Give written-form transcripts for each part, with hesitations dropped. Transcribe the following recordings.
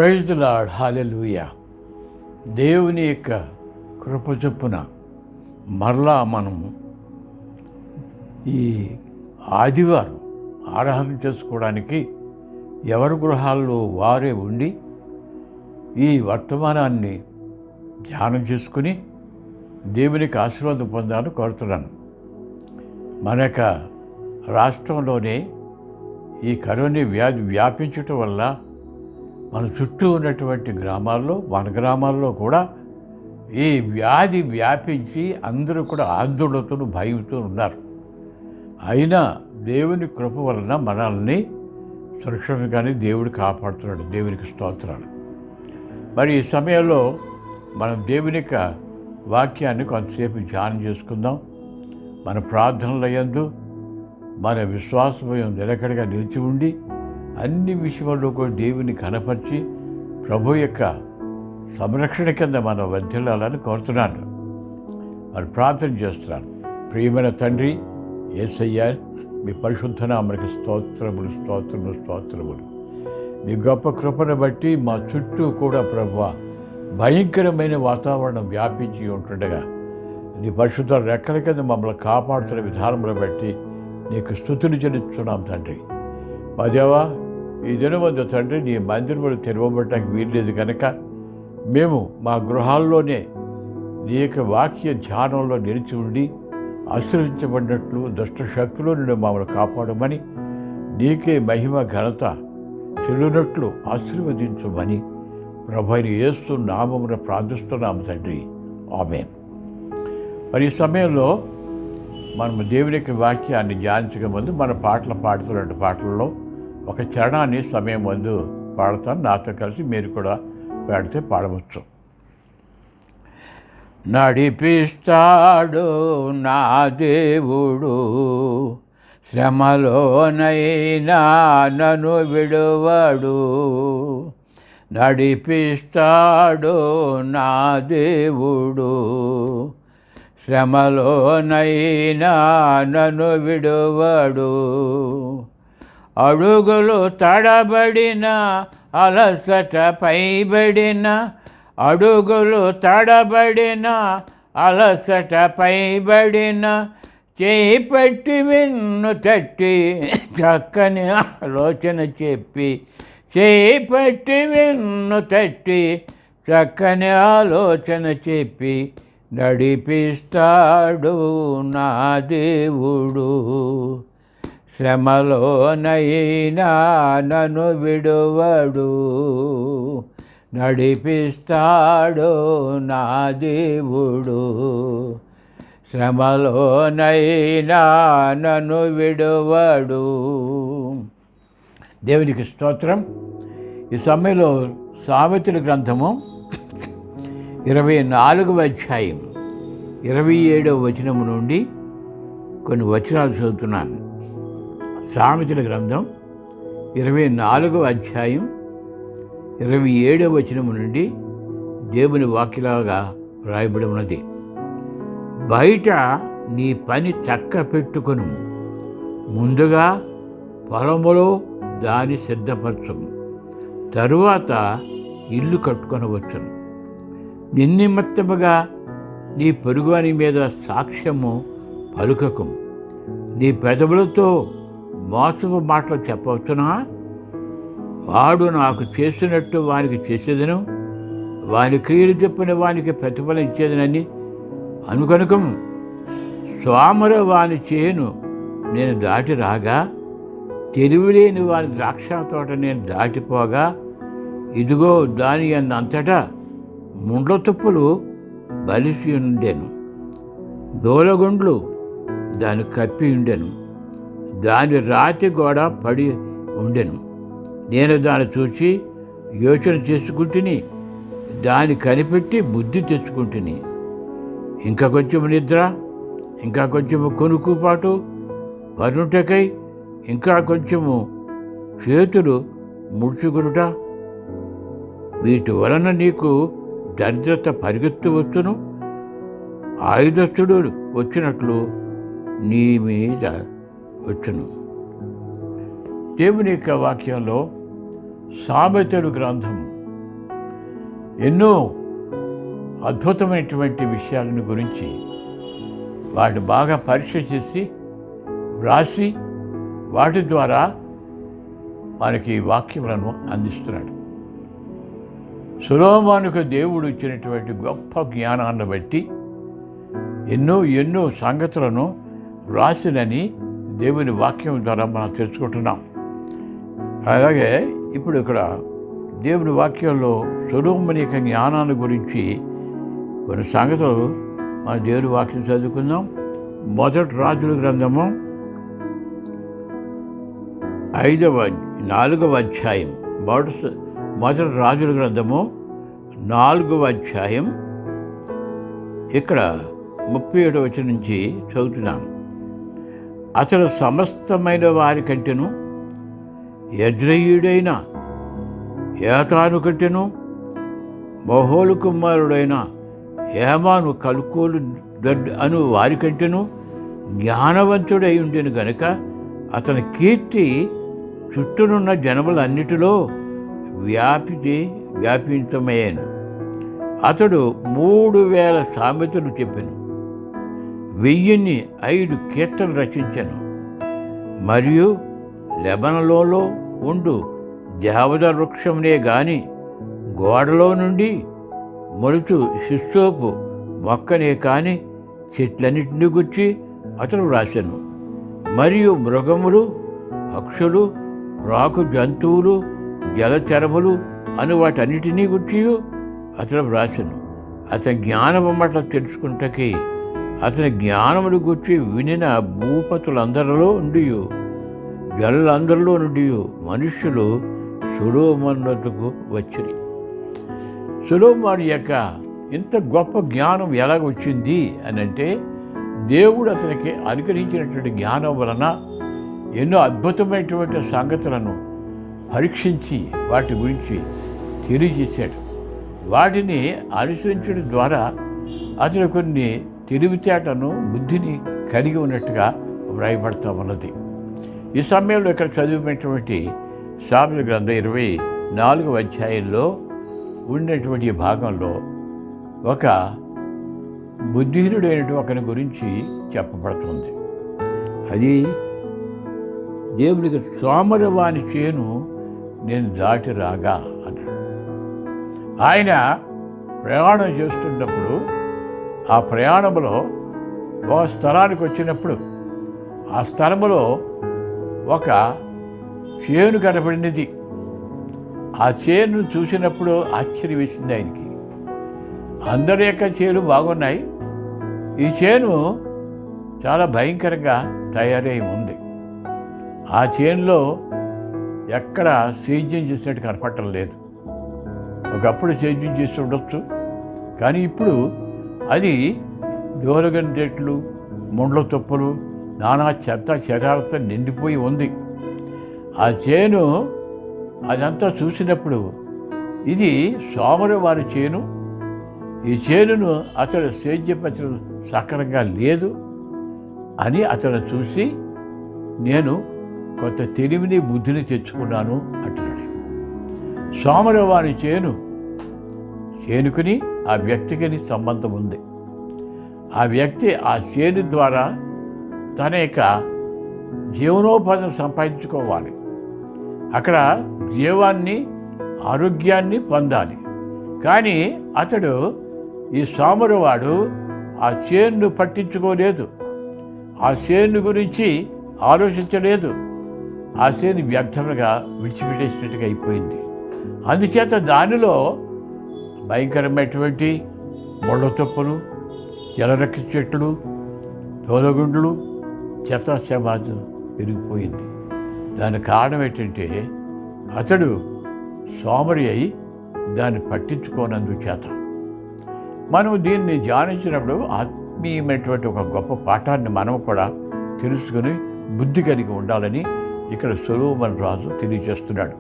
Praise the lord, హల్లెలూయా. దేవుని యొక్క కృప చొప్పున మరలా మనము ఈ ఆదివారం ఆరాధన చేసుకోవడానికి ఎవరి గృహాల్లో వారే ఉండి ఈ వర్తమానాన్ని ధ్యానం చేసుకుని దేవునికి ఆశీర్వాదం పొందాలని కోరుతున్నాను. మన యొక్క రాష్ట్రంలోనే ఈ కరోనా వ్యాధి వ్యాపించటం వల్ల మన చుట్టూ ఉన్నటువంటి గ్రామాల్లో, మన గ్రామాల్లో కూడా ఈ వ్యాధి వ్యాపించి అందరూ కూడా ఆందోళనతో భయంతో ఉన్నారు. అయినా దేవుని కృప వలన మనల్ని సురక్షితంగానే దేవుడు కాపాడుతున్నాడు. దేవునికి స్తోత్రాలు. మరి ఈ సమయంలో మనం దేవుని యొక్క వాక్యాన్ని కొంతసేపు ధ్యానం చేసుకుందాం. మన ప్రార్థనల యందు మన విశ్వాసం నిలకడగా నిలిచి ఉండి అన్ని విషయాల్లో కూడా దేవుని కనపరిచి ప్రభు యొక్క సంరక్షణ కింద మనం వర్ధిల్లాలని కోరుతున్నాను. మరి ప్రార్థన చేస్తున్నాను. ప్రియమైన తండ్రి యేసయ్య, మీ పరిశుద్ధ నామమునకు స్తోత్రములు స్తోత్రములు స్తోత్రములు. మీ గొప్ప కృపను బట్టి మా చుట్టూ కూడా ప్రభువా భయంకరమైన వాతావరణం వ్యాపించి ఉంటుండగా నీ పరిశుద్ధ రెక్కల కింద మమ్మల్ని కాపాడుతున్న విధానములను బట్టి నీకు స్తుతులు చెల్లిస్తున్నాం తండ్రి. మా దేవా, ఈ దినమందు తండ్రి నీ మందిరములు తెరవబడటానికి వీల్లేదు కనుక మేము మా గృహాల్లోనే నీ యొక్క వాక్య ధ్యానంలో నిలిచి ఉండి ఆశీర్వదించబడినట్లు దుష్ట శక్తులు నుండి మమ్మల్ని కాపాడమని, నీకే మహిమ ఘనత చెల్లునట్లు ఆశీర్వదించమని ప్రభువైన యేసు నామమున ప్రార్థిస్తున్నాము తండ్రి. ఆమేన్. మరి ఈ సమయంలో మనము దేవుని యొక్క వాక్యాన్ని ధ్యానించక ముందు మన పాటలు పాడుతున్న పాటల్లో ఒక చరణాన్ని సమయం ముందు పాడతాను. నాతో కలిసి మీరు కూడా పాడితే పాడవచ్చు. నడిపిస్తాడు నా దేవుడు, శ్రమలోనైనా నన్ను విడువడు. నడిపిస్తాడు నా దేవుడు, శ్రమలోనైనా నన్ను విడువడు. అడుగులు తడబడిన అలసట పైబడిన, అడుగులు తడబడిన అలసట పైబడిన, చేపట్టి వెన్ను తట్టి చక్కని ఆలోచన చెప్పి, చేపట్టి వెన్ను తట్టి చక్కని ఆలోచన చెప్పి నడిపిస్తాడు నా దేవుడు. శ్రమలోనైనా నన్ను విడువడు. నడిపిస్తాడు నా దేవుడు, శ్రమలోనైనా నన్ను విడువడు. దేవునికి స్తోత్రం. ఈ సమయంలో సామెతల గ్రంథము 24వ అధ్యాయం 27వ వచనము నుండి కొన్ని వచనాలు చదువుతున్నాను. సామెతల గ్రంథం 24వ అధ్యాయం 27వ వచనము నుండి దేవుని వాక్యలాగా వ్రాయబడి ఉన్నది. బయట నీ పని చక్క పెట్టుకొను, ముందుగా పొలములో దాన్ని సిద్ధపరచము, తరువాత ఇల్లు కట్టుకొనవచ్చును. నిన్నిమిత్తముగా నీ పొరుగువాని మీద సాక్ష్యము పలుకకము. నీ పెదవులతో మోసపు మాటలు చెప్పవచ్చునా? వాడు నాకు చేసినట్టు వానికి చేసేదను, వాని క్రియలు చెప్పిన వానికి ప్రతిఫలం ఇచ్చేదనని అనుకనుకము. సోమర వాని చేను నేను దాటి రాగా, తెలివిలేని వారి ద్రాక్ష తోట నేను దాటిపోగా, ఇదిగో దాని అంతటా ముండ్ల తుప్పులు బలిసి ఉండెను, దూలగుండ్లు దాన్ని కప్పి ఉండెను, దాని రాతి గోడ పడి ఉండెను. నేను దాన్ని చూసి యోచన చేసుకుంటుని, దాన్ని కనిపెట్టి బుద్ధి తెచ్చుకుంటుని. ఇంకా కొంచెం నిద్ర, ఇంకా కొంచెము కొనుక్కుపాటు పరుటకై, ఇంకా కొంచెము చేతులు ముడుచుకునుట, వీటి వలన నీకు దరిద్రత పరిగెత్తు వచ్చును. ఆయుధస్తుడు వచ్చినట్లు నీ మీద వచ్చును. దేవుని యొక్క వాక్యంలో సామెతలు గ్రంథం ఎన్నో అద్భుతమైనటువంటి విషయాలను గురించి వాటిని బాగా పరీక్ష చేసి వ్రాసి వాటి ద్వారా మనకి వాక్యములను అందిస్తున్నాడు. సొలొమోనుకు దేవుడు ఇచ్చినటువంటి గొప్ప జ్ఞానాన్ని బట్టి ఎన్నో సంగతులను వ్రాసినని దేవుని వాక్యం ద్వారా మనం తెలుసుకుంటున్నాం. అలాగే ఇప్పుడు ఇక్కడ దేవుని వాక్యంలో సొలొమోను యొక్క జ్ఞానాన్ని గురించి కొన్ని సంగతులు మన దేవుని వాక్యం చదువుకుందాం. మొదటి రాజుల గ్రంథము 4వ అధ్యాయం. మొదటి రాజుల గ్రంథము 4వ అధ్యాయం ఇక్కడ 37వ వచనం నుంచి చదువుతున్నాను. అతడు సమస్తమైన వారి కంటెను యజ్రేయుడైన ఏతాను కంటెను మహోలు కుమారుడైన హేమాను కల్కోలు అను వారి కంటెను జ్ఞానవంతుడై ఉండెను గనుక అతని కీర్తి చుట్టూనున్న జనములన్నిటిలో వ్యాపించమయ్యాను. అతడు 3000 సామెతలు చెప్పెను, 1005 కీర్తనలు రచించెను. మరియు లెబనోనులో ఉండు దేవదారు వృక్షమునే గాని గోడలో నుండి మొలుచు హిస్సోపు మొక్కనే కాని చెట్లన్నిటిని గుర్చి అతడు వ్రాసెను. మరియు మృగములు, పక్షులు, రాకు జంతువులు, జలచరములు అను వాటన్నిటినీ గుర్చి అతడు వ్రాసెను. అతని జ్ఞానము మట్ల తెలుసుకుంటకి అతని జ్ఞానమును గుర్చి వినిన భూపతులందరిలో నుండి జనులందరిలో నుండి మనుష్యులు సొలొమోను వద్దకు వచ్చిరి. సొలొమోను యొక్క ఇంత గొప్ప జ్ఞానం ఎలాగ వచ్చింది అని అంటే, దేవుడు అతనికి అనుగ్రహించినటువంటి జ్ఞానం వలన ఎన్నో అద్భుతమైనటువంటి సంగతులను పరీక్షించి వాటి గురించి తెలియజేశాడు. వాటిని అనుసరించడం ద్వారా అతను కొన్ని తెలివితేటను బుద్ధిని కలిగి ఉన్నట్టుగా వ్రాయబడతా ఉన్నది. ఈ సమయంలో ఇక్కడ చదివినటువంటి సామెతల గ్రంథం 24వ అధ్యాయంలో ఉన్నటువంటి భాగంలో ఒక బుద్ధిహీనుడైనటువంటి ఒకరి గురించి చెప్పబడుతుంది. అది దేవునికి సోమరవాని చేను నేను దాటి రాగా అన్నాడు. ఆయన ప్రయాణం చేస్తున్నప్పుడు ఆ ప్రయాణంలో ఒక స్థలానికి వచ్చినప్పుడు ఆ స్థలంలో ఒక చేను కనబడినది. ఆ చేను చూసినప్పుడు ఆశ్చర్యం వేసింది ఆయనకి. అందరి యొక్క చేను బాగున్నాయి, ఈ చేను చాలా భయంకరంగా తయారై ఉంది. ఆ చేనులో ఎక్కడ సేద్యం చేసినట్టు కనపడటం లేదు. ఒకప్పుడు సేద్యం చేసి ఉండొచ్చు, కానీ ఇప్పుడు అది జోలగని చెట్లు, ముండ్ల తుప్పలు, నానా చెత్త చెదాలతో నిండిపోయి ఉంది. ఆ చేను అదంతా చూసినప్పుడు ఇది సోమరవారి చేను, ఈ చేనును అతడు సేద్యపరచడం సక్రమంగా లేదు అని అతడు చూసి, నేను కొంత తెలివిని బుద్ధిని తెచ్చుకున్నాను అంటున్నాడు. సోమరవారి చేనుకుని ఆ వ్యక్తికి సంబంధం ఉంది. ఆ వ్యక్తి ఆ చేను ద్వారా తన యొక్క జీవనోపాధిని సంపాదించుకోవాలి. అక్కడ జీవాన్ని, ఆరోగ్యాన్ని పొందాలి. కానీ అతడు, ఈ సోమరవాడు ఆ చేనును పట్టించుకోలేదు, ఆ చేను గురించి ఆలోచించలేదు. ఆ చేను వ్యర్థముగా విడిచిపెట్టేసినట్టుగా అయిపోయింది. అందుచేత దానిలో భయంకరమైనటువంటి ముళ్ళ తుప్పలు, జలరక్కి చెట్లు, తోలగుండ్లు, చెత్త సమాజం పెరిగిపోయింది. దానికి కారణం ఏంటంటే అతడు సోమరి అయి దాన్ని పట్టించుకోనందుచేత. మనం దీన్ని ధ్యానించినప్పుడు ఆత్మీయమైనటువంటి ఒక గొప్ప పాఠాన్ని మనం కూడా తెలుసుకుని బుద్ధి కలిగి ఉండాలని ఇక్కడ సొలొమోను రాజు తెలియజేస్తున్నాడు.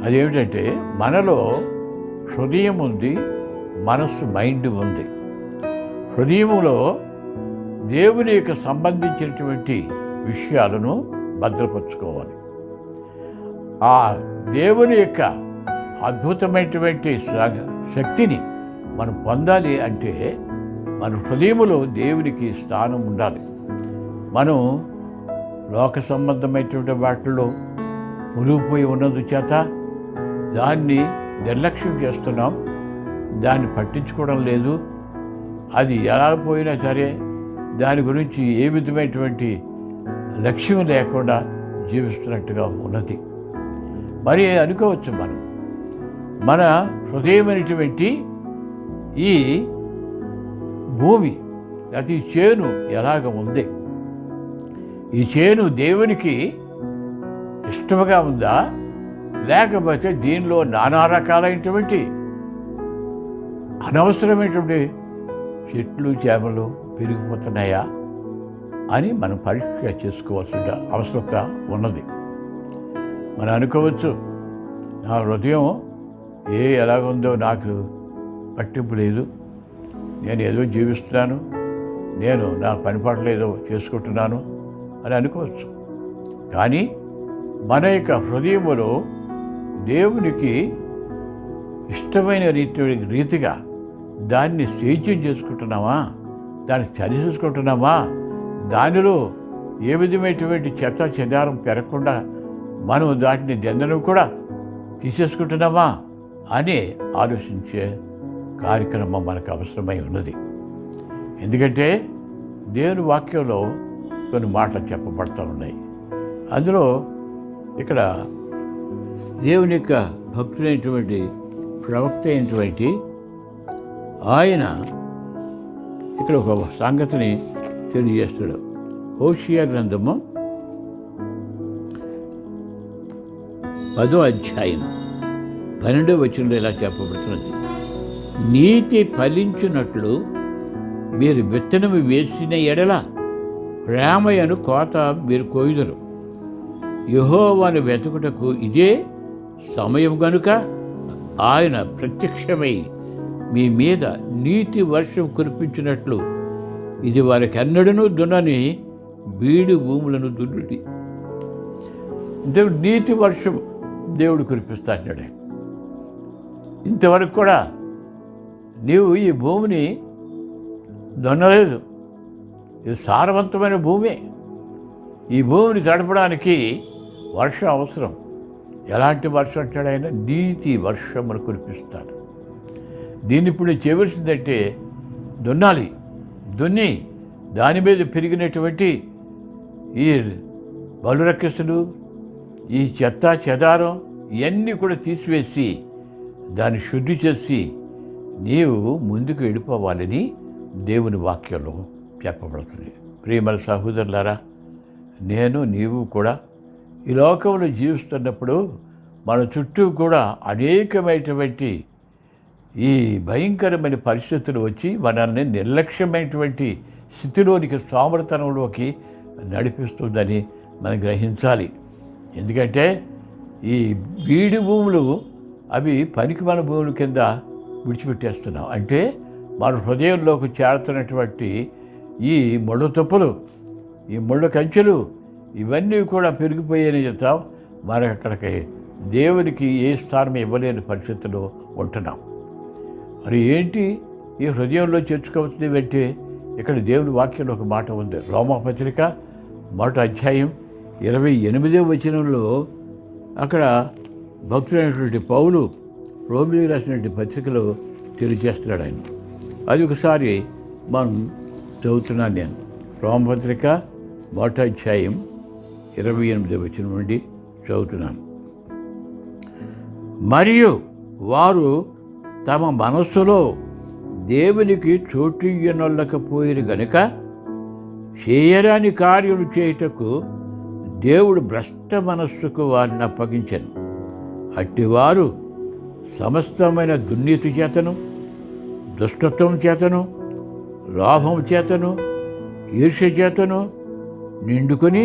అదేమిటంటే, మనలో హృదయం ఉంది, మనస్సు, మైండ్ ఉంది. హృదయములో దేవుని యొక్క సంబంధించినటువంటి విషయాలను భద్రపరచుకోవాలి. ఆ దేవుని యొక్క అద్భుతమైనటువంటి శక్తిని మనం పొందాలి అంటే మన హృదయములో దేవునికి స్థానం ఉండాలి. మనం లోక సంబంధమైనటువంటి వాటిల్లో మునిగిపోయి ఉన్నందు చేత దాన్ని నిర్లక్ష్యం చేస్తున్నాం, దాన్ని పట్టించుకోవడం లేదు. అది ఎలా పోయినా సరే దాని గురించి ఏ విధమైనటువంటి లక్ష్యం లేకుండా జీవిస్తున్నట్టుగా ఉన్నది. మరి అనుకోవచ్చు మన హృదయమైనటువంటి ఈ భూమి అది చేను ఎలాగ ఉంది, ఈ చేను దేవునికి ఇష్టముగా ఉందా, లేకపోతే దీనిలో నానా రకాలైనటువంటి అనవసరమైనటువంటి చెట్లు చేమలు పెరిగిపోతున్నాయా అని మనం పరీక్ష చేసుకోవాల్సిన అవసరత ఉన్నది. మనం అనుకోవచ్చు, నా హృదయం ఎలాగుందో నాకు పట్టింపు లేదు, నేను ఏదో జీవిస్తున్నాను, నేను నా పనిపాట్లు ఏదో చేసుకుంటున్నాను అని అనుకోవచ్చు. కానీ మన యొక్క హృదయములో దేవునికి ఇష్టమైన రీతిగా దాన్ని సేద్యం చేసుకుంటున్నామా, దాన్ని చరిచేసుకుంటున్నామా, దానిలో ఏ విధమైనటువంటి చెత్త చెదారం పెరగకుండా మనం దాటిని దెందను కూడా తీసేసుకుంటున్నామా అని ఆలోచించే కార్యక్రమం మనకు అవసరమై ఉన్నది. ఎందుకంటే దేవుని వాక్యంలో కొన్ని మాటలు చెప్పబడుతూ ఉన్నాయి. అందులో ఇక్కడ దేవుని యొక్క భక్తులైనటువంటి ప్రవక్త అయినటువంటి ఆయన ఇక్కడ ఒక సంగతిని తెలియజేస్తాడు. హోషియా గ్రంథము 10వ అధ్యాయం 12వ వచనంలో ఇలా చెప్పబడుతున్నది, నీతి ఫలించున్నట్లు మీరు విత్తనము వేసిన ఎడల ప్రేమయను కోత మీరు కోయుదురు. యెహోవాను వెతుకుటకు ఇదే సమయం గనుక ఆయన ప్రత్యక్షమై మీ మీద నీతి వర్షం కురిపించినట్లు ఇది వారికి ఎన్నడూ దున్నని బీడు భూములను దున్నుడి. దేవుడు నీతి వర్షం దేవుడు కురిపిస్తా అంటాడు. ఇంతవరకు కూడా నీవు ఈ భూమిని దున్నలేదు, ఇది సారవంతమైన భూమి. ఈ భూమిని తడపడానికి వర్షం అవసరం. ఎలాంటి వర్షం అంటాడు ఆయన? నీతి వర్షమును కురిపిస్తాడు. దీన్ని ఇప్పుడు చేయవలసిందంటే దున్నాలి. దున్ని దాని మీద పెరిగినటువంటి ఈ బలురక్కసులు, ఈ చెత్త చెదారం ఇవన్నీ కూడా తీసివేసి దాన్ని శుద్ధి చేసి నీవు ముందుకు వెళ్ళిపోవాలని దేవుని వాక్యంలో చెప్పబడుతుంది. ప్రియమైన సహోదరులారా, నీవు కూడా ఈ లోకంలో జీవిస్తున్నప్పుడు మన చుట్టూ కూడా అనేకమైనటువంటి ఈ భయంకరమైన పరిస్థితులు వచ్చి మనల్ని నిర్లక్ష్యమైనటువంటి స్థితిలోనికి సోమరితనంలోకి నడిపిస్తుందని మనం గ్రహించాలి. ఎందుకంటే ఈ బీడు భూములు అవి పనికిమాల భూముల కింద విడిచిపెట్టేస్తున్నాం. అంటే మన హృదయంలోకి చేరుతున్నటువంటి ఈ ముళ్ళ తుప్పలు, ఈ ముళ్ళ కంచెలు ఇవన్నీ కూడా పెరిగిపోయేని చెప్తాం. మనకు అక్కడికి దేవునికి ఏ స్థానం ఇవ్వలేని పరిస్థితుల్లో ఉంటున్నాం. మరి ఏంటి ఈ హృదయంలో చేర్చుకోవచ్చు అంటే ఇక్కడ దేవుని వాక్యంలో ఒక మాట ఉంది. రోమాపత్రిక 1వ అధ్యాయం 28వ వచనంలో అక్కడ భక్తులైనటువంటి పౌలు రోమిలికి రాసినటువంటి పత్రికలో తెలియజేస్తున్నాడు ఆయన. అది ఒకసారి మనం చదువుతున్నాను. నేను రోమపత్రిక 1వ అధ్యాయం 28వ వచనం నుండి చదువుతున్నాను. మరియు వారు తమ మనస్సులో దేవునికి చోటియ్యనొల్లకపోయిరు గనుక చేయరాని కార్యము చేయుటకు దేవుడు భ్రష్ట మనస్సుకు వారిని అప్పగించెను. అట్టివారు సమస్తమైన దుర్నీతి చేతను, దుష్టత్వం చేతను, లోభం చేతను, ఈర్ష్య చేతను నిండుకొని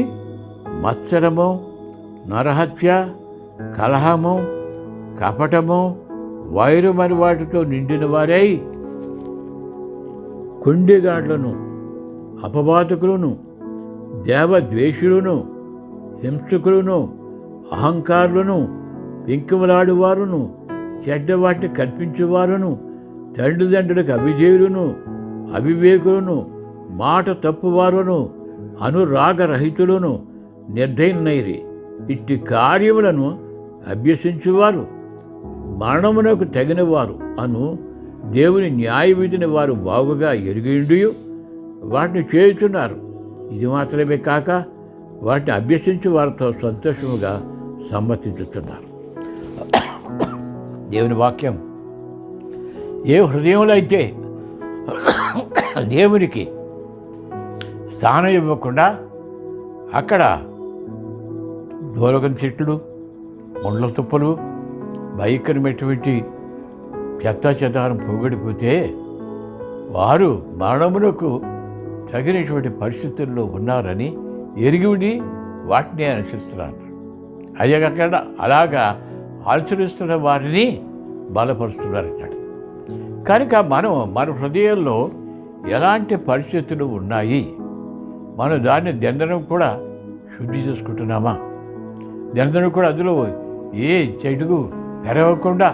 మత్సరము, నరహత్య, కలహము, కపటము, వైరమని వాటితో నిండిన వారై కుండిగాడ్లను, అపవాదకులను, దేవద్వేషులను, హింసకులను, అహంకారులను, పెంకుమలాడువారును, చెడ్డవాటిని కల్పించేవారును, తండ్రులకు అవిజేయులను, అవివేకులను, మాట తప్పువారును, అనురాగరహితులను నిర్దయులైరి. ఇట్టి కార్యములను అభ్యసించువారు మరణమునకు తగినవారు అను దేవుని న్యాయవిధిని వారు బాగుగా ఎరిగిండి వాటిని చేయుచున్నారు. ఇది మాత్రమే కాక వాటిని అభ్యసించి వారితో సంతోషముగా సమ్మతించుతున్నారు. దేవుని వాక్యం ఏ హృదయంలో అయితే దేవునికి స్థానం ఇవ్వకుండా అక్కడ దూరగం చెట్లు, ముళ్ళ తుప్పలు, భయంకరమైనటువంటి చెత్తాచెదారం పోగొడిపోతే వారు మరణమునకు తగినటువంటి పరిస్థితుల్లో ఉన్నారని ఎరిగి ఉండి వాటిని అనుసరిస్తున్నారు. అదే కాకుండా అలాగా అనుసరిస్తున్న వారిని బలపరుస్తున్నారంటాడు. కనుక మన హృదయంలో ఎలాంటి పరిస్థితులు ఉన్నాయి, మనం దాన్ని దినదినం కూడా శుద్ధి చేసుకుంటున్నామా? దినదినం కూడా అందులో ఏ చెడుగు పెరగకుండా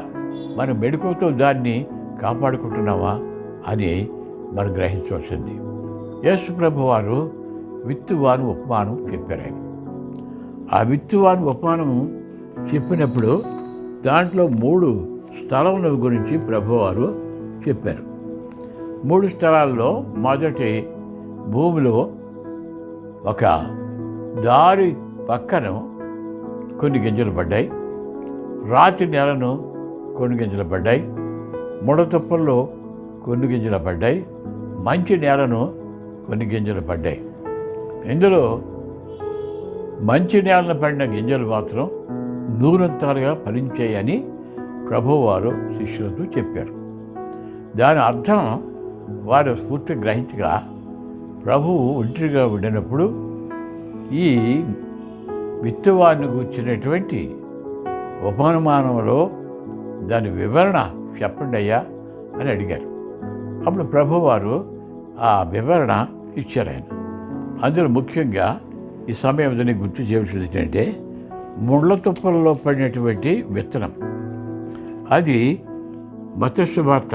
మన మెడుకుతో దాన్ని కాపాడుకుంటున్నామా అని మనం గ్రహించవలసింది. యేసు ప్రభు వారు విత్తువాని ఉపమానం చెప్పారు. ఆ విత్తువాని ఉపమానం చెప్పినప్పుడు దాంట్లో 3 స్థలముల గురించి ప్రభువారు చెప్పారు. 3 స్థలాల్లో మొదటి భూమిలో ఒక దారి పక్కన కొన్ని గింజలు పడ్డాయి, రాతి నేలను కొన్ని గింజలు పడ్డాయి, ముడతుప్పల్లో కొన్ని గింజలు పడ్డాయి, మంచి నేలను కొన్ని గింజలు పడ్డాయి. ఇందులో మంచి నేలను పడిన గింజలు మాత్రం నూరంతాలుగా ఫలించాయని ప్రభువారు శిష్యులతో చెప్పారు. దాని అర్థం వారు స్ఫూర్తి గ్రహించగా ప్రభువు ఒంటరిగా ఉండినప్పుడు ఈ విత్తువాన్ని కూర్చున్నటువంటి ఉపమానంలో దాని వివరణ చెప్పండి అయ్యా అని అడిగారు. అప్పుడు ప్రభువారు ఆ వివరణ ఇచ్చారు. ఆయన అందులో ముఖ్యంగా ఈ సమయంలో గుర్తు చేయవలసింది ఏంటంటే ముళ్ళ తుప్పల్లో పడినటువంటి విత్తనం. అది మత్తయి సువార్త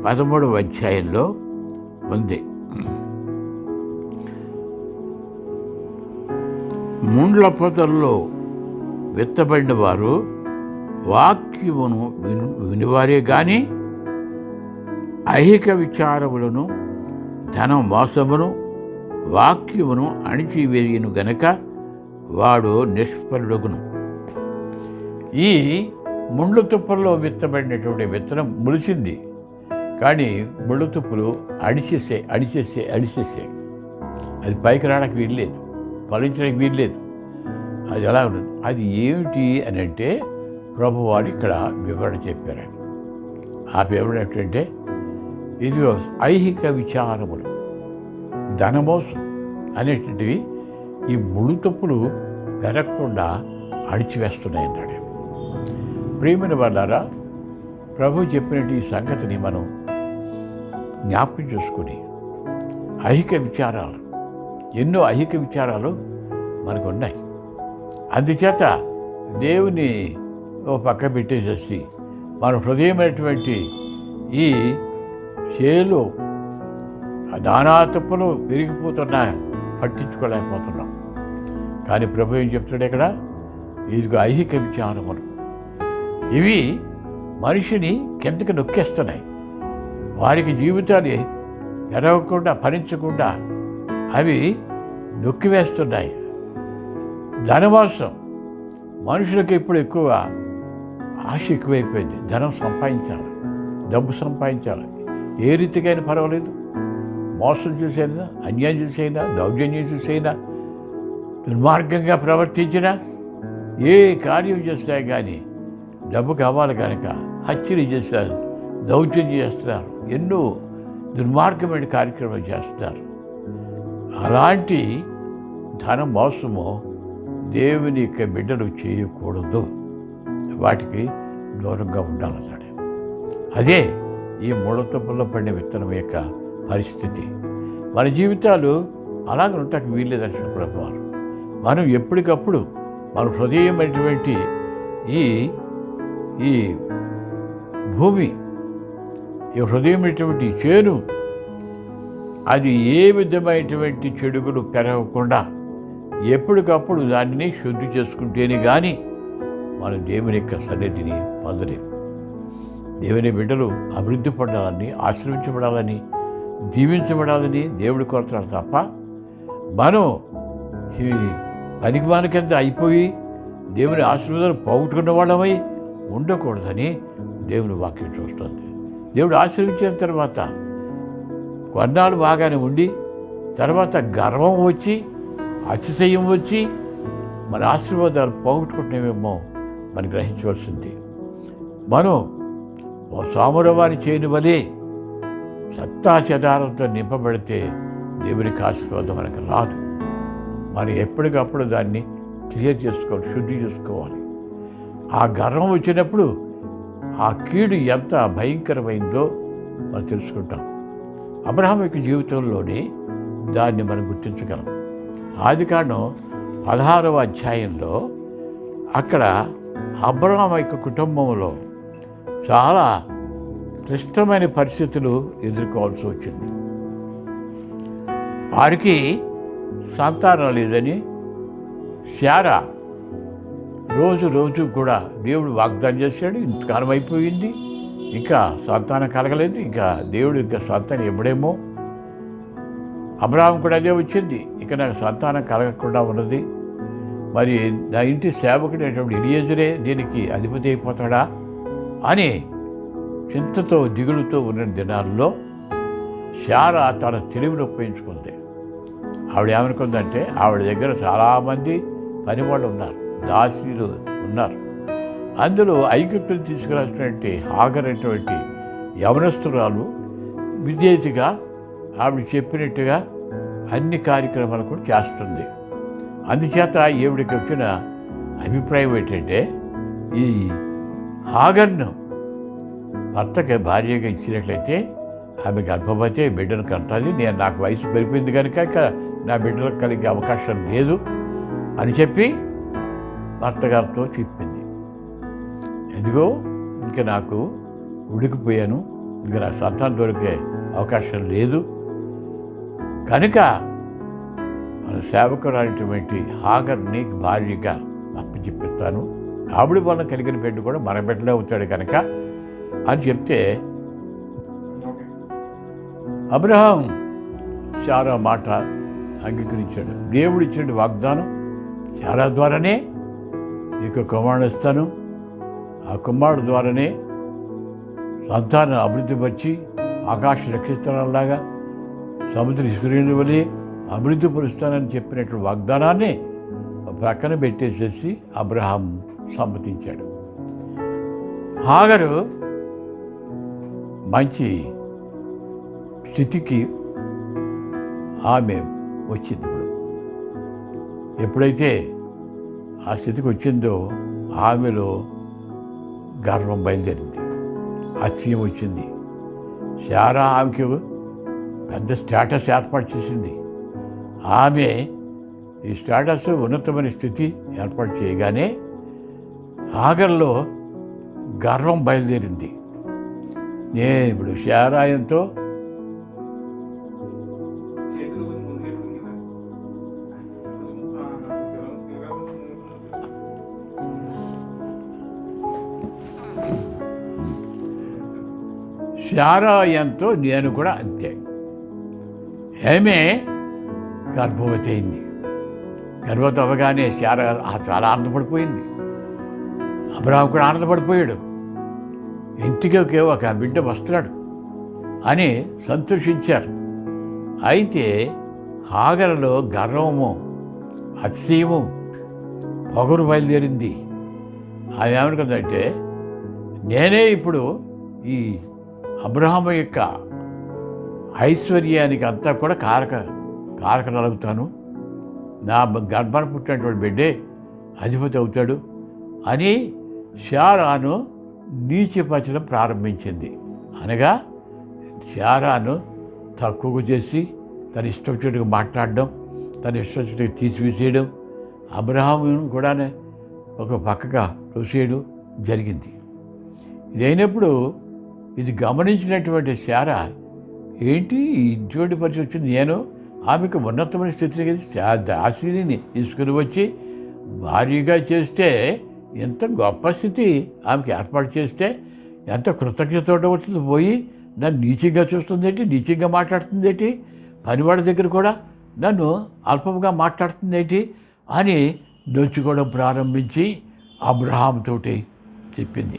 13వ అధ్యాయంలో ఉంది. ముండ్ల పొదల్లో విత్తబడిన వారు వాక్యమును వినివారే గాని ఐహిక విచారములను, ధన మోసమును, వాక్యమును అణిచివేయును గనక వాడు నిష్ఫలుడుగును. ఈ ముళ్ళు తుప్పల్లో విత్తబడినటువంటి విత్తనం ములిసింది, కానీ ముళ్ళు తుప్పులు అడిచేసే అది పైకి రావడానికి వీల్లేదు, ఫలించడానికి వీల్లేదు. అది ఎలా ఉండదు. అది ఏమిటి అని అంటే ప్రభువారు ఇక్కడ వివరణ చెప్పారు. ఆ వివరణ ఏంటంటే ఇదిగో ఐహిక విచారములు, ధనమోసం అనేటువంటివి ఈ ముళ్ళు తుప్పులు పెరగకుండా అణిచివేస్తున్నాయి అన్నాడు. ప్రియమైన వాళ్ళారా, ప్రభు చెప్పినట్టు ఈ సంగతిని మనం జ్ఞాపకం చేసుకుని ఐహిక విచారాలు, ఎన్నో ఐహిక విచారాలు మనకు ఉన్నాయి. అందుచేత దేవుని ఓ పక్క పెట్టేసేసి మన హృదయమైనటువంటి ఈ చేలు నానా తప్పులు పెరిగిపోతున్నాయి, పట్టించుకోలేకపోతున్నాం. కానీ ప్రభు ఏం చెప్తున్నాడు ఇక్కడ? ఇదిగో ఐహిక విచారములు, ఇవి మనిషిని కిందకి నొక్కేస్తున్నాయి. వారికి జీవితాన్ని పెరగకుండా ఫలించకుండా అవి నొక్కివేస్తున్నాయి. ధనవాసం, మనుషులకు ఇప్పుడు ఎక్కువ ఆశ ఎక్కువైపోయింది. ధనం సంపాదించాలి, డబ్బు సంపాదించాలి, ఏ రీతికైనా పర్వాలేదు. మోసం చూసైనా, అన్యాయం చూసైనా, దౌర్జన్యం చూసైనా, దుర్మార్గంగా ప్రవర్తించినా, ఏ కార్యం చేస్తాయి కానీ డబ్బు కావాలి కనుక హత్యలు చేస్తారు, దౌర్జన్యం చేస్తున్నారు, ఎన్నో దుర్మార్గమైన కార్యక్రమాలు చేస్తారు. అలాంటి ధన మోసము దేవుని యొక్క బిడ్డలు చేయకూడదు, వాటికి దూరంగా ఉండాలన్నాడు. అదే ఈ ముళ్ళతుప్పల్లో పడిన విత్తనం యొక్క పరిస్థితి. మన జీవితాలు అలాగే ఉంటాకి వీల్లేదంటే ప్రభువారు మనం ఎప్పటికప్పుడు మన హృదయమైనటువంటి ఈ ఈ భూమి, ఈ హృదయమైనటువంటి చేను అది ఏ విధమైనటువంటి చెడుగులు పెరగకుండా ఎప్పటికప్పుడు దాన్ని శుద్ధి చేసుకుంటేనే కానీ మన దేవుని యొక్క సన్నిధిని పొందలేము. దేవుని బిడ్డలు అభివృద్ధి పడాలని, ఆశ్రయించబడాలని, దీవించబడాలని దేవుడి కోరుతున్నాడు తప్ప మనం ఈ పనికి మనకెంత అయిపోయి దేవుని ఆశీర్వాదాలు పోగొట్టుకున్న వాళ్ళమై ఉండకూడదని దేవుని వాక్యం చూస్తుంది. దేవుడు ఆశీర్వించిన తర్వాత కొన్నాళ్ళు బాగానే ఉండి తర్వాత గర్వం వచ్చి, అతిశయం వచ్చి మన ఆశీర్వాదాలు పోగొట్టుకుంటున్నామేమో మనం గ్రహించవలసింది. మనం సామురవారి చేయని వలె సత్తా చెదారంతో నింపబడితే దేవునికి ఆశీర్వాదం మనకు రాదు. మరి ఎప్పటికప్పుడు దాన్ని క్లియర్ చేసుకోవాలి, శుద్ధి చేసుకోవాలి. ఆ గర్వం వచ్చినప్పుడు ఆ కీడు ఎంత భయంకరమైందో మనం తెలుసుకుంటాం. అబ్రహాం యొక్క జీవితంలోనే దాన్ని మనం గుర్తించగలం. ఆదికాండం 16వ అధ్యాయంలో అక్కడ అబ్రహాం యొక్క కుటుంబంలో చాలా క్లిష్టమైన పరిస్థితులు ఎదుర్కోవాల్సి వచ్చింది. వారికి సంతానం లేదని శారా రోజు కూడా దేవుడు వాగ్దానం చేశాడు. ఇంతకాలం అయిపోయింది, ఇంకా సంతానం కలగలేదు, ఇంకా దేవుడు ఇంకా సంతానం ఇవ్వడేమో. అబ్రహాం కూడా అదే వచ్చింది, ఇక నాకు సంతానం కలగకుండా ఉన్నది, మరి నా ఇంటి సేవకుడైనటువంటి ఎలియేజరే దీనికి అధిపతి అయిపోతాడా అని చింతతో దిగులుతో ఉన్న దినాల్లో శారా తన తెలివిని ఉపయోగించుకుంది. ఆవిడ ఏమనుకుందంటే ఆవిడ దగ్గర చాలామంది పనివాళ్ళు ఉన్నారు, దాసీలు ఉన్నారు. అందులో ఐగుప్తులు తీసుకురాసినటువంటి హాగర్ అటువంటి యవనస్తురాలు విదేశీగా ఆవిడ చెప్పినట్టుగా అన్ని కార్యక్రమాలు కూడా చేస్తుంది. అందుచేత ఈవిడికి వచ్చిన అభిప్రాయం ఏంటంటే ఈ హాగర్ను భర్తకి భార్యగా ఇచ్చినట్లయితే ఆమె గర్భవతి, బిడ్డను కంటుంది, నాకు వయసు పెరిపోయింది కనుక ఇక నా బిడ్డలకు కలిగే అవకాశం లేదు అని చెప్పి భర్త గారితో చెప్పింది. ఎదిగో ఇంక నాకు ఉడికిపోయాను, ఇంక నాకు సంతానం దొరికే అవకాశం లేదు కనుక మన సేవకురాలినటువంటి హాగర్ని భార్యగా అప్పచెప్పిస్తాను, ఆవిడ వల్ల కలిగిన బిడ్డ కూడా మన బిడ్డలే అవుతాడు కనుక అని చెప్తే అబ్రహాం శారా మాట అంగీకరించాడు. దేవుడు ఇచ్చిన వాగ్దానం శారా ద్వారానే నీకు కుమారుడు ఇస్తాను, ఆ కుమారుడు ద్వారానే సంతానం అభివృద్ధి పరిచి ఆకాశ నక్షత్రాలలాగా సముద్ర ఇసుకరేణి వలె అభివృద్ధి పరుస్తానని చెప్పినటువంటి వాగ్దానాన్ని ప్రక్కన పెట్టేసేసి అబ్రహాం సమ్మతించాడు. హాగరు మంచి స్థితికి ఆమె వచ్చింది. ఎప్పుడైతే ఆ స్థితికి వచ్చిందో ఆమెలో గర్వం బయలుదేరింది, అతిశయం వచ్చింది. శారా ఆమెకి పెద్ద స్టేటస్ ఏర్పాటు చేసింది. ఆమె ఈ స్టేటస్ ఉన్నతమైన స్థితి ఏర్పాటు చేయగానే హాగర్లో గర్వం బయలుదేరింది. నేను ఇప్పుడు శారాయంతో శారాయంతో నేను కూడా అంతే. ఆమె గర్భవతి అయింది. గర్భవతి అవ్వగానే శారా చాలా ఆనందపడిపోయింది. అబ్రహాం కూడా ఆనందపడిపోయాడు. ఇంటికి ఒక బిడ్డ వస్తున్నాడు అని సంతోషించారు. అయితే హాగరులో గర్వము, అతిశయము, పొగరు బయలుదేరింది. ఆమె ఏమనుకుందంటే నేనే ఇప్పుడు ఈ అబ్రహాం యొక్క ఐశ్వర్యానికి అంతా కూడా కారకనలుగుతాను, నా గర్భాన్ని పుట్టినటువంటి బిడ్డే అధిపతి అవుతాడు అని శారాను నీచపరచడం ప్రారంభించింది. అనగా శారాను తక్కువ చేసి తన ఇష్టం చెట్టుకు మాట్లాడడం, తన ఇష్టం చెట్టుకు తీసివేసేయడం, అబ్రహామును కూడా ఒక పక్కగా తోసేయడం జరిగింది. ఇదైనప్పుడు ఇది గమనించినటువంటి శారా, ఏంటి ఇటువంటి పరిస్థితి వచ్చింది, నేను ఆమెకు ఉన్నతమైన స్థితికి దాసిని తీసుకుని వచ్చి భారీగా చేస్తే ఎంత గొప్ప స్థితి ఆమెకి ఏర్పాటు చేస్తే ఎంత కృతజ్ఞత వచ్చింది, పోయి నన్ను నీచంగా చూస్తుంది ఏంటి, నీచంగా మాట్లాడుతుంది ఏంటి, పనివాడి దగ్గర కూడా నన్ను అల్పంగా మాట్లాడుతుంది ఏంటి అని నొచ్చుకోవడం ప్రారంభించి అబ్రహాంతోటి చెప్పింది.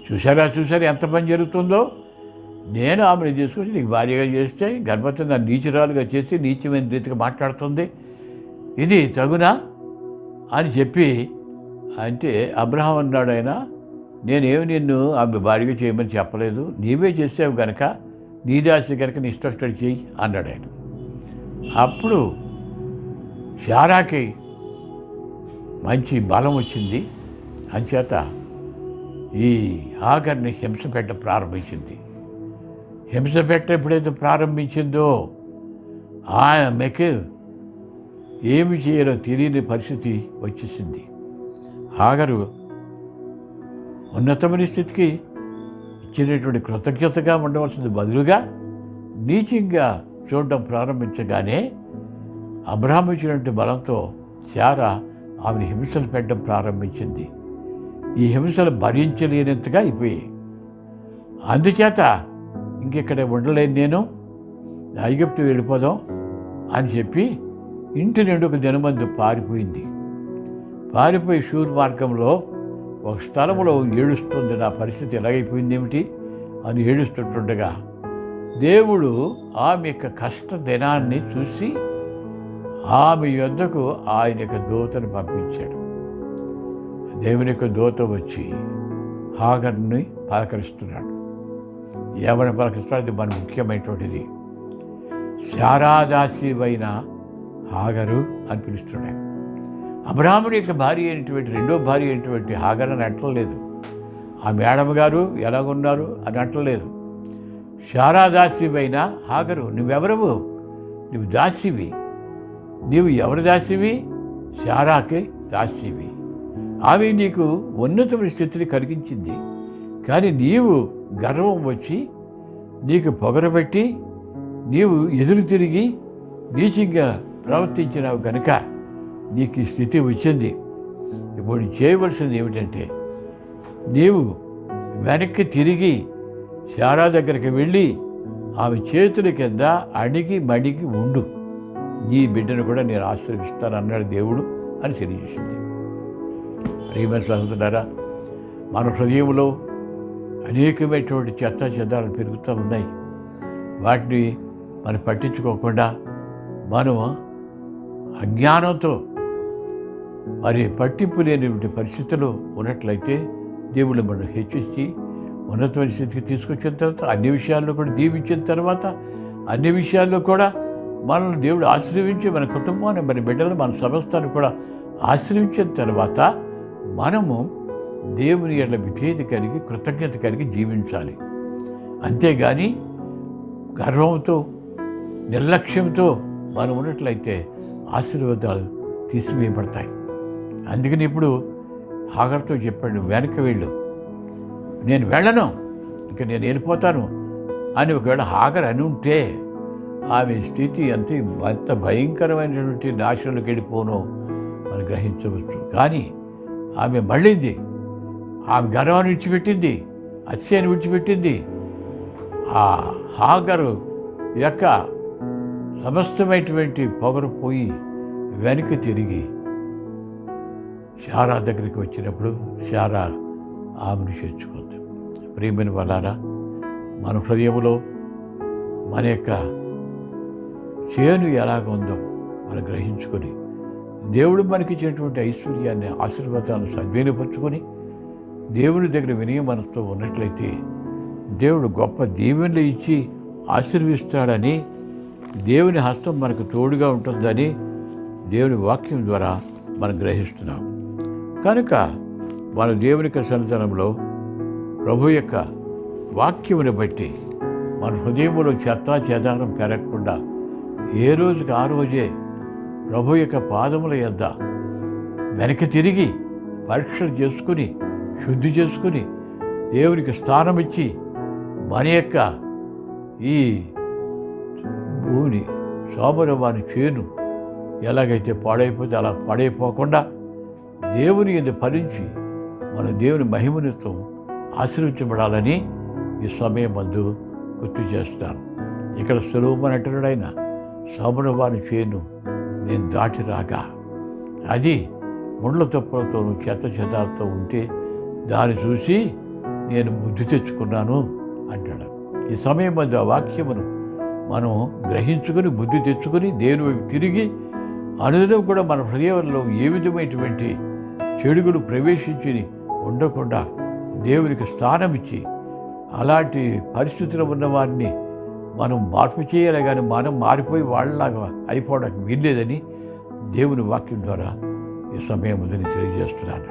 చూసారా ఎంత పని జరుగుతుందో, నేను ఆమెను తీసుకొచ్చి నీకు భార్యగా చేస్తే గర్భవతి నన్ను నీచురాలుగా చేసి నీచమైన రీతిగా మాట్లాడుతుంది, ఇది తగునా అని చెప్పి అంటే అబ్రహాం అన్నాడు, ఆయన నేనేమి నిన్ను ఆమె భార్యగా చేయమని చెప్పలేదు, నీవే చేసావు కనుక నీ దాసి కనుక నీ ఇష్టం చేయి అన్నాడు ఆయన. అప్పుడు శారాకి మంచి బలం వచ్చింది. అంచేత ఈ హాగర్ని హింస పెట్ట ప్రారంభించింది. హింస పెట్ట ఎప్పుడైతే ప్రారంభించిందో ఆమెకు ఏమి చేయాలో తెలియని పరిస్థితి వచ్చేసింది. హాగరు ఉన్నతమైన స్థితికి ఇచ్చినటువంటి కృతజ్ఞతగా ఉండవలసింది బదులుగా నీచంగా చూడడం ప్రారంభించగానే అబ్రహాం ఇచ్చినటువంటి బలంతో శారా ఆమెను హింసలు పెట్టడం ప్రారంభించింది. ఈ హింసలు భరించలేనంతగా అయిపోయాయి. అందుచేత ఇంకెక్కడ ఉండలేను, నేను ఐగుప్తు వెళ్ళిపోదాం అని చెప్పి ఇంటి నుండి ఒక దినమందు పారిపోయింది. పారిపోయి షూర్ మార్గంలో ఒక స్థలంలో ఏడుస్తుంది. నా పరిస్థితి ఎలాగైపోయింది ఏమిటి అని ఏడుస్తుంటుండగా దేవుడు ఆమె యొక్క కష్ట దినాన్ని చూసి ఆమె యొద్దకు ఆయన యొక్క దూతను పంపించాడు. దేవుని యొక్క దూత వచ్చి హాగర్ని పలకరిస్తున్నాడు. ఏమని పలకరిస్తున్నాడు? మన ముఖ్యమైనటువంటిది శారాదాసివైన హాగరు అని పిలుస్తున్నాడు. అబ్రహాముని యొక్క భార్య అయినటువంటి రెండో భార్య అయినటువంటి హాగర్ అని అంటలేదు. ఆ మేడం గారు ఎలాగున్నారు అని అంటలేదు. శారాదాసివైన హాగరు, నువ్వెవరవు? నువ్వు దాసివి. నీవు ఎవరు దాసివి? శారాకి దాసివి. ఆమె నీకు ఉన్నతమైన స్థితిని కలిగించింది, కానీ నీవు గర్వం వచ్చి నీకు పొగరబెట్టి నీవు ఎదురు తిరిగి నీచంగా ప్రవర్తించినావు కనుక నీకు ఈ స్థితి వచ్చింది. ఇప్పుడు చేయవలసింది ఏమిటంటే నీవు వెనక్కి తిరిగి శారా దగ్గరికి వెళ్ళి ఆమె చేతుల కింద అణిగి మణిగి ఉండు, నీ బిడ్డను కూడా నేను ఆశీర్వదిస్తాను అన్నాడు దేవుడు అని తెలియజేసింది. ప్రియమైన సహోదరులారా, మన హృదయంలో అనేకమైనటువంటి చెత్త చెదాలు పెరుగుతూ ఉన్నాయి. వాటిని మనం పట్టించుకోకుండా మనం అజ్ఞానంతో మరి పట్టింపు లేనిటువంటి పరిస్థితుల్లో ఉన్నట్లయితే దేవుడు మనం హెచ్చించి ఉన్నతమైన స్థితికి తీసుకొచ్చిన తర్వాత అన్ని విషయాల్లో కూడా దీవించిన తర్వాత అన్ని విషయాల్లో కూడా మనల్ని దేవుడు ఆశీర్వించి మన కుటుంబాన్ని, మన బిడ్డలను, మన సమస్తాన్ని కూడా ఆశీర్వించిన తర్వాత మనము దేవుని ఎడల విధేయత కలిగి కృతజ్ఞత కలిగి జీవించాలి. అంతేగాని గర్వంతో నిర్లక్ష్యంతో మనం ఉన్నట్లయితే ఆశీర్వాదాలు తీసివేయబడతాయి. అందుకని ఇప్పుడు హాగర్తో చెప్పాడు, వెనక్కి వెళ్ళు, నేను వెళ్ళను, ఇక నేను వెళ్ళిపోతాను అని ఒకవేళ హాగర్ అని ఉంటే ఆమె స్థితి ఎంత భయంకరమైనటువంటి నాశనంలోకి వెళ్ళిపోనో మనం గ్రహించవచ్చు. కానీ ఆమె మళ్ళీంది, ఆమె గర్వాన్ని విడిచిపెట్టింది, అతిశయాన్ని విడిచిపెట్టింది. ఆ హాగరు యొక్క సమస్తమైనటువంటి పొగరు పోయి వెనక్కి తిరిగి శారా దగ్గరికి వచ్చినప్పుడు శారా ఆమెను చేర్చుకుంది. ప్రియమైన వాళ్ళారా, మన హృదయంలో మన యొక్క చేను ఎలాగ ఉందో మనం గ్రహించుకొని దేవుడు మనకిచ్చినటువంటి ఐశ్వర్యాన్ని, ఆశీర్వాదాలను సద్వినియోగపరుచుకొని దేవుని దగ్గర వినయ మనసుతో ఉన్నట్లయితే దేవుడు గొప్ప దీవెనలు ఇచ్చి ఆశీర్విస్తాడని, దేవుని హస్తం మనకు తోడుగా ఉంటుందని దేవుని వాక్యం ద్వారా మనం గ్రహిస్తున్నాం. కనుక మన దేవుని యొక్క సన్నిధానంలో ప్రభు యొక్క వాక్యముని బట్టి మన హృదయంలో చెత్తా చెదారం పెరగకుండా ఏ రోజుకి ఆ రోజే ప్రభు యొక్క పాదముల యొద్ద వెనక్కి తిరిగి పరీక్షలు చేసుకుని శుద్ధి చేసుకుని దేవునికి స్థానం ఇచ్చి మన యొక్క ఈ భూమిని సోమరవాని చేను ఎలాగైతే పాడైపోతే అలా పాడైపోకుండా దేవుని ఇది ఫలించి మన దేవుని మహిమనితో ఆశీర్వించబడాలని ఈ సమయం మందు గుర్తు చేస్తాను. ఇక్కడ సులభమైన అంటున్నాడైన సోమరవాని చేను నేను దాటి రాగా అది ముళ్ళ తుప్పలతోనూ చెత్త చెదాలతో ఉంటే దాన్ని చూసి నేను బుద్ధి తెచ్చుకున్నాను అంటాడు. ఈ సమయం మందు ఆ వాక్యమును మనం గ్రహించుకొని బుద్ధి తెచ్చుకొని దేవుని వైపు తిరిగి అనుదినం కూడా మన హృదయంలో ఏ విధమైనటువంటి చెడుగులు ప్రవేశించి ఉండకుండా దేవునికి స్థానం ఇచ్చి అలాంటి పరిస్థితుల్లో ఉన్న వారిని మనం మార్పు చేయాలి, కానీ మనం మారిపోయి వాళ్ళలాగా అయిపోవడానికి వీల్లేదని దేవుని వాక్యం ద్వారా ఈ సమయం ముందుని తెలియజేస్తున్నాను.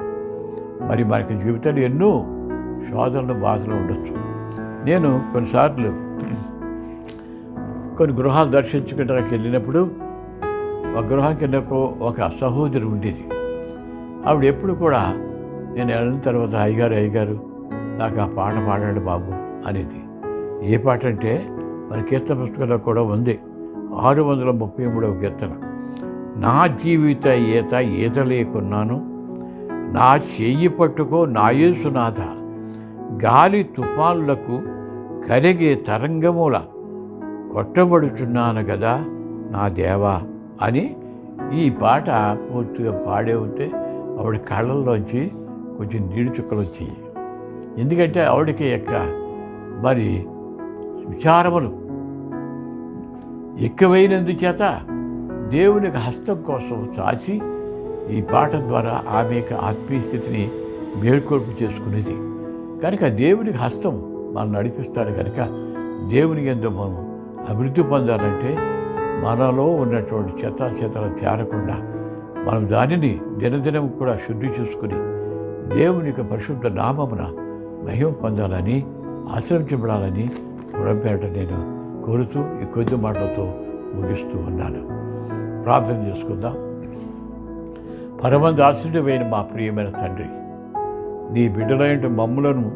మరి మనకి జీవితంలో ఎన్నో శోధనలు బాధలు ఉండొచ్చు. నేను కొన్నిసార్లు కొన్ని గృహాలు దర్శించుకోవడానికి వెళ్ళినప్పుడు ఒక గృహానికి వెళ్ళినప్పుడు ఒక సహోదరి ఉండేది. ఆవిడ ఎప్పుడు కూడా నేను వెళ్ళిన తర్వాత అయ్యగారు నాకు ఆ పాట పాడండి బాబు అనేది. ఏ పాట అంటే మన కీర్తన పుస్తకంలో కూడా ఉంది, 633వ కీర్తన. నా జీవిత ఈత లేకున్నాను, నా చెయ్యి పట్టుకో నా యేసునాథ, గాలి తుఫానులకు కరిగే తరంగముల కొట్టబడుచున్నాను కదా నా దేవా అని ఈ పాట పూర్తిగా పాడే ఉంటే ఆవిడ కళ్ళల్లోంచి కొంచెం నీళ్ళు చుక్కలు వచ్చాయి. ఎందుకంటే ఆవిడకి యొక్క మరి విచారములు ఎక్కువైనందుచేత దేవునికి హస్తం కోసం చాచి ఈ పాట ద్వారా ఆమె యొక్క ఆత్మీయ స్థితిని మేల్కొల్పు చేసుకునేది. కనుక దేవునికి హస్తం మనం నడిపిస్తాడు. కనుక దేవుని యందు మనం అభివృద్ధి పొందాలంటే మనలో ఉన్నటువంటి చెత్తలు చేరకుండా మనం దానిని దినదినం కూడా శుద్ధి చేసుకుని దేవుని యొక్క పరిశుద్ధ నామమున మహిమ పొందాలని, ఆశ్రయించబడాలని పురంపేట నేను కోరుతూ ఈ కొద్ది మాటలతో ముగిస్తూ ఉన్నాను. ప్రార్థన చేసుకుందాం. పరమందు ఆశ్రయుడైన మా ప్రియమైన తండ్రి, నీ బిడ్డలైన మమ్ములను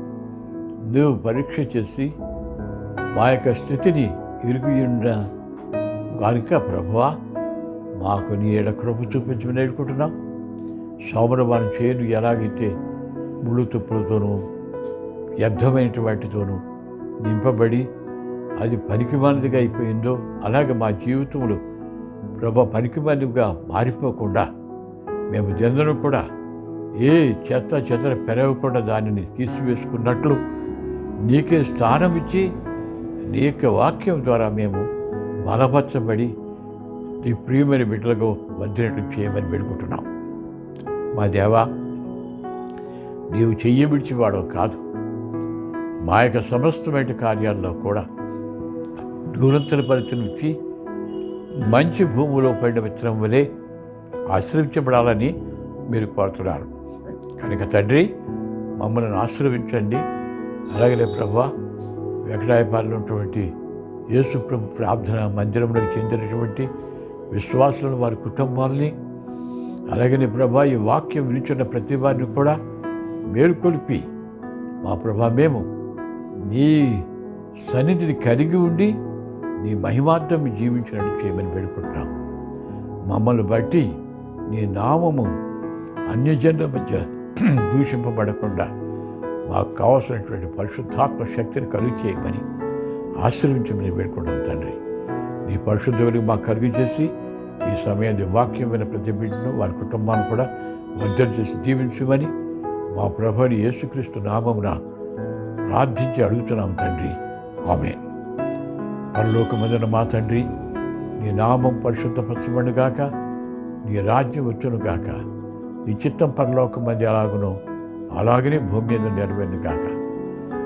నువ్వు పరీక్ష చేసి మా యొక్క స్థితిని ఇరుగుండ కనుక ప్రభువా మాకు నీ ఏడ కృప చూపించమని వేడుకుంటున్నాం. సోమరవాని చేను ఎలాగైతే ముళ్ళు తుప్పులతోనూ వ్యర్థమైన వాటితోనూ నింపబడి అది పనికిమాలిదిగా అయిపోయిందో అలాగే మా జీవితంలో ప్రభు పనికిమాలిదిగా మారిపోకుండా మేము జనులను కూడా ఏ చెత్త పెరగకుండా దానిని తీసివేసుకున్నట్లు నీకే స్థానం ఇచ్చి నీ యొక్క వాక్యం ద్వారా మేము బలపరచబడి నీ ప్రియమైన బిడ్డలకు వర్ధినట్లు చేయమని వేడుకుంటున్నాం. మా దేవా, నీవు చెయ్యి విడిచివాడవు కాదు. మా యొక్క సమస్తమైన కార్యాల్లో కూడా దూరంతల పరిస్థితి నుంచి మంచి భూమిలో పడిన విత్తనం వలె ఆశ్రయించబడాలని మీరు కోరుతున్నారు. కనుక తండ్రి, మమ్మల్ని ఆశీర్వదించండి. అలాగే ప్రభువా, వెంకటాయపాలెంలో ఉన్నటువంటి యేసు ప్రభు ప్రార్థన మందిరంలోకి చెందినటువంటి విశ్వాసులను, వారి కుటుంబాలని, అలాగనే ప్రభా ఈ వాక్యం వినిచున్న ప్రతి వారిని కూడా మేలుకొలిపి మా ప్రభా మేము నీ సన్నిధిని కలిగి ఉండి నీ మహిమార్థం జీవించినట్టు చేయమని వేడుకుంటున్నాం. మమ్మల్ని బట్టి నీ నామము అన్యజనుల మధ్య దూషింపబడకుండా మాకు కావాల్సినటువంటి పరిశుద్ధాత్మ శక్తిని కలుగు చేయమని ఆశీర్వించమని వేడుకుంటాం తండ్రి. నీ పరిశుద్ధుని మాకు కలుగు చేసి ఈ సమయాన్ని వాక్యం విన ప్రతి బిడ్డను వారి కుటుంబాన్ని కూడా వర్ధన చేసి దీవించమని మా ప్రభుని యేసుక్రీస్తు నామమున ప్రార్థించి అడుగుతున్నాం తండ్రి. ఆమేన్. పరలోకమందున్న మా తండ్రి, నీ నామం పరిశుద్ధపరచబడుగాక, నీ రాజ్యం వచ్చునుగాక, నీ చిత్తం పరలోకమంది ఎలాగునో అలాగనే భూమి మీద నెరవేరును గాక.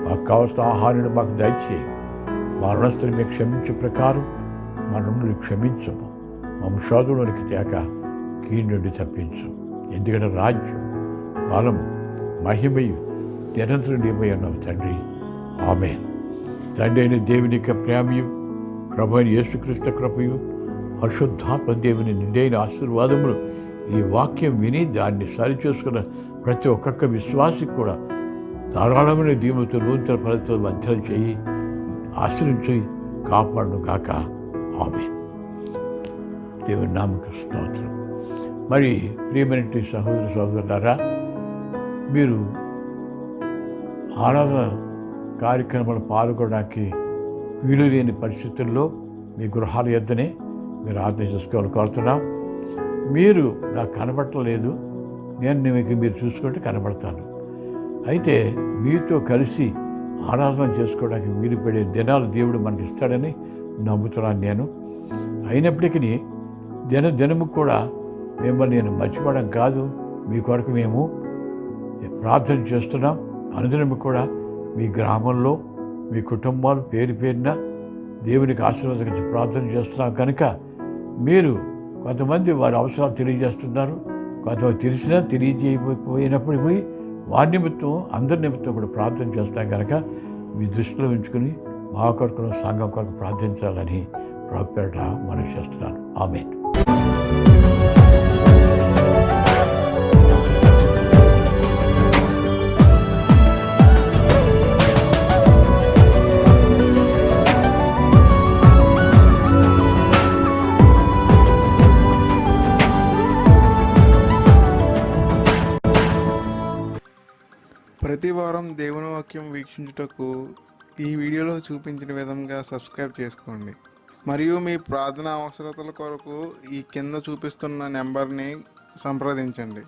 మాకు కావాల్సిన ఆహారాన్ని మాకు దయచేయి. మా రుణస్తులు మీకు క్షమించే ప్రకారం మా రుణులు క్షమించము. మా శోధంలోనికి తేక కీడు నుండి తప్పించు. ఎందుకంటే రాజ్యం, బలము, మహిమయు నిరంతరం నీవై ఉన్నావు తండ్రి. ఆమేన్. తండ్రి అయిన దేవుని యొక్క ప్రేమయు, ప్రభు అయిన యేసుక్రీస్తు కృపయు, పరిశుద్ధాత్మ దేవుని నిండైన ఆశీర్వాదములు ఈ వాక్యం విని దాన్ని సరిచూసుకున్న ప్రతి ఒక్కొక్క విశ్వాసికి కూడా ధారాళమైన దీవులతో నూతన ఫలితో మధ్యలో చేయి ఆశ్రయించి కాపాడును గాక. ఆమేన్. దేవుని నామకు స్తోత్రం. మరి ప్రియమైనటువంటి సహోదర సహోదరులారా, మీరు ఆరాధన కార్యక్రమాలు పాల్గొనడానికి వీలు లేని పరిస్థితుల్లో మీ గృహాల యొద్దనే మీరు ఆరాధన చేసుకోవాలని కోరుతున్నాం. మీరు నాకు కనబడలేదు, నేను మీకు మీరు చూసుకుంటే కనబడతాను. అయితే మీతో కలిసి ఆరాధన చేసుకోవడానికి వీలు పడే దినాలు దేవుడు మనకి ఇస్తాడని నమ్ముతున్నాను నేను. అయినప్పటికీ దినము కూడా మిమ్మల్ని నేను మర్చిపోవడం కాదు, మీ కొరకు మేము ప్రార్థన చేస్తున్నాం. అనుదినము కూడా మీ గ్రామంలో మీ కుటుంబాలు పేరు పేరున దేవునికి ఆశీర్వాదం ప్రార్థన చేస్తున్నాం. కనుక మీరు కొంతమంది వారి అవసరాలు తెలియజేస్తున్నారు, కొంతమంది తెలియజేయకపోయినప్పుడు వారి నిమిత్తం అందరి నిమిత్తం కూడా ప్రార్థన చేస్తాం. కనుక మీ దృష్టిలో ఉంచుకుని మా కొరకు సంఘం కొరకు ప్రార్థించాలని ప్రభుపేట మనవి చేస్తున్నాను. ఆమేన్. ప్రతి వారం దేవుని వాక్యం వీక్షించుటకు ఈ వీడియోలో చూపించిన విధంగా సబ్స్క్రైబ్ చేసుకోండి. మరియు మీ ప్రార్థన అవసరతల కొరకు ఈ కింద చూపిస్తున్న నెంబర్ని సంప్రదించండి.